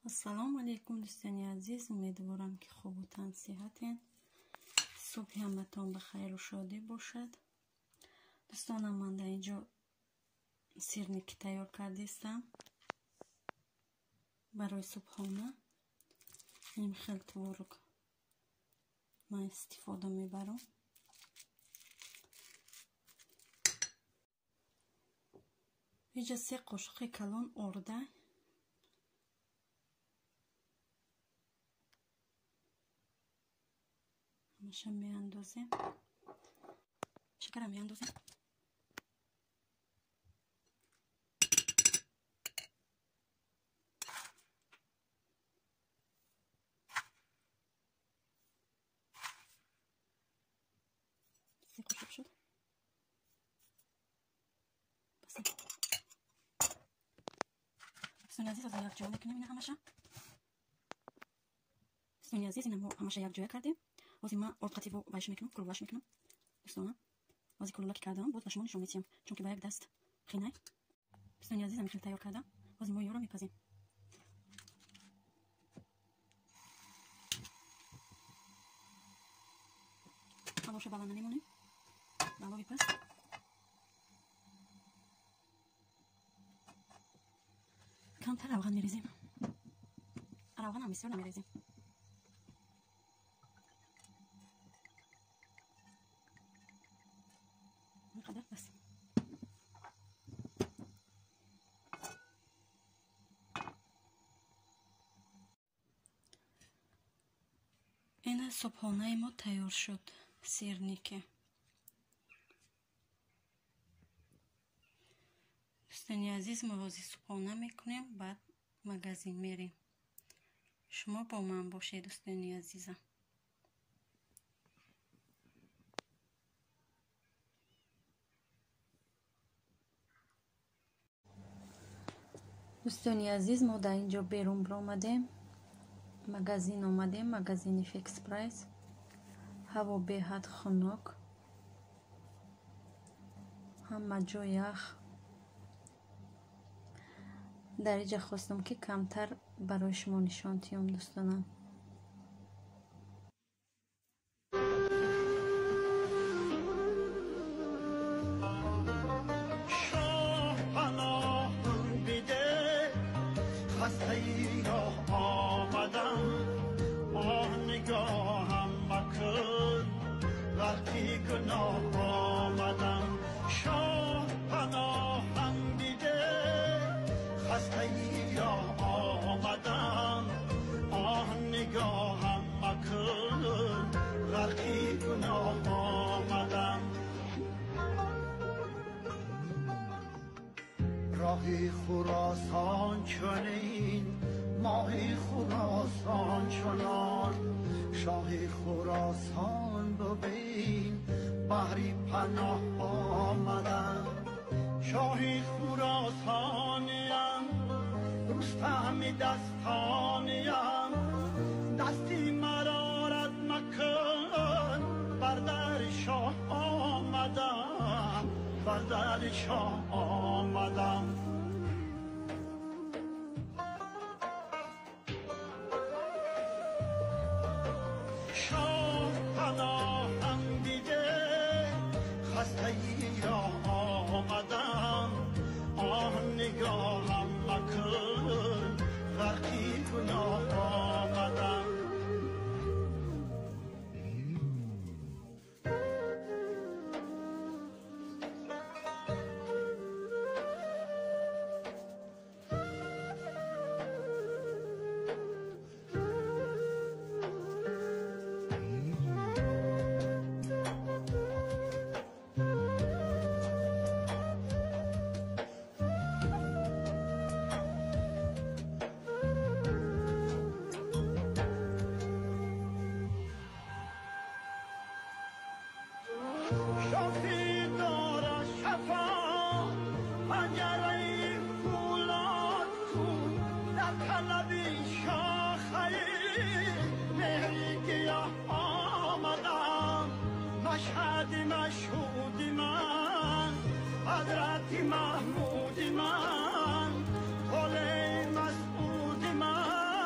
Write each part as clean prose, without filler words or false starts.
ассалому алайкум дӯстони азиз, умедворам ки хубу тансиҳатен. субҳи ҳаматон ба хайру шодӣ бошад. дӯстонам, ман дар инҷо сирники тайёр кардистам барои субҳона. ин хел творог ман истифода мебарам. инҷа 3 қошиқи калон орда, ҳамаша меандозем, шакарам меандозем. شد. دوستان عزیز، از یک جا میکنیم اینا همشه. دوستان عزیز، اینا همشه یک جا کردیم. واسه ما ارقتی با باش میکنم، کلو باش میکنم. دوستان واسه کلولا که کردم بود باشمون نشون میدیم، چون که با یک دست خینای. دوستان عزیز، همین تیار کردم. واسه ما یورو میپزیم. هواش بالا نمیمونه. بالا میپز. کمتر روغن میریزیم. روغن هم بسیار نمیریزیم. اینقدر بس. این صبحانه ما تیار شد. سیرنیکه. دوستانی عزیز، ما واسه صبحانه میکنیم، بعد مغازین میریم. شما با من باشید دوستانی عزیزم. دوستانی عزیز، ما در اینجا بیرون برآمدیم. مغازین آمدیم، مغازین فیکس پرایس. هوا به حد خنک. همه جا یخ. در اینجا خواستم که کمتر برای شما نشان دهم دوستانم. راهی خراسان چنین، ماهی خراسان چنان، شاهی خراسان ببین، بحری پناه آمدن. شاهی خراسانیم، رستم دستانیم، دستی مرارت مکن، بر در شاه آمدم، بر در شاه آمدم. شاه پناهم دیده، خسته ای را آمدم. آه نگاهم مکن، غرقی گناه آمدم. شافی دارد شفا، پنجره فولاد کن، در طلبی شاخه مهری گیاه آمدم. مشهد مشهود من، حضرت محمود من، طول مسعود من،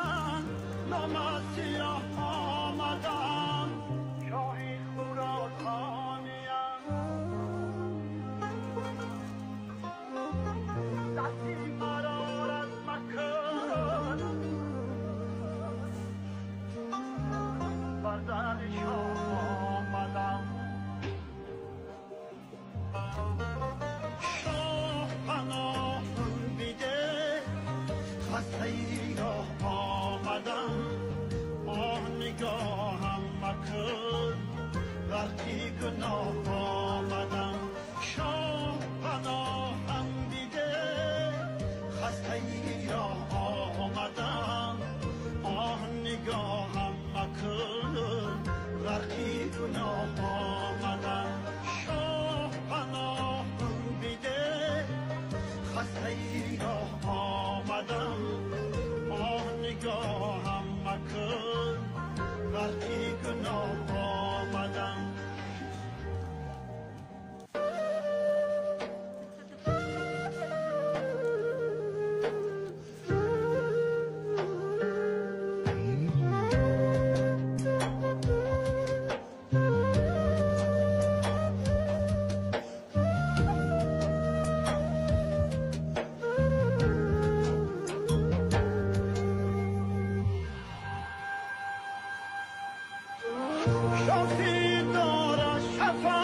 شوخی داره شفا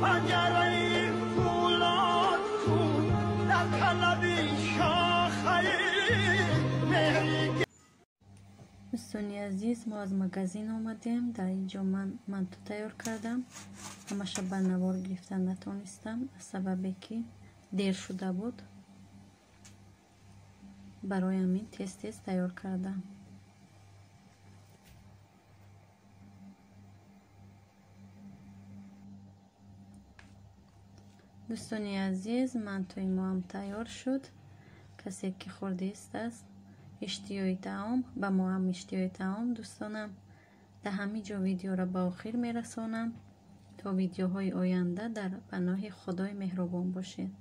پنجره فولاد کن در طلبی شاخه مهری. دوستانی عزیز، ما از مغازین آمدیم. در اینجا من منتو تیار کردم. همشه به نوار گرفتن نتونستم از سببی که دیر شده بود. برای همین تیز تیار کردم. دوستانی عزیز، منتوی ما هم تیار شد. کسی که خورده است اشتیای طعام، به ما هم اشتیای طعام. دوستانم، در همین جا ویدیو را به آخر میرسانم تا ویدیوهای آینده در پناه خدای مهربان باشید.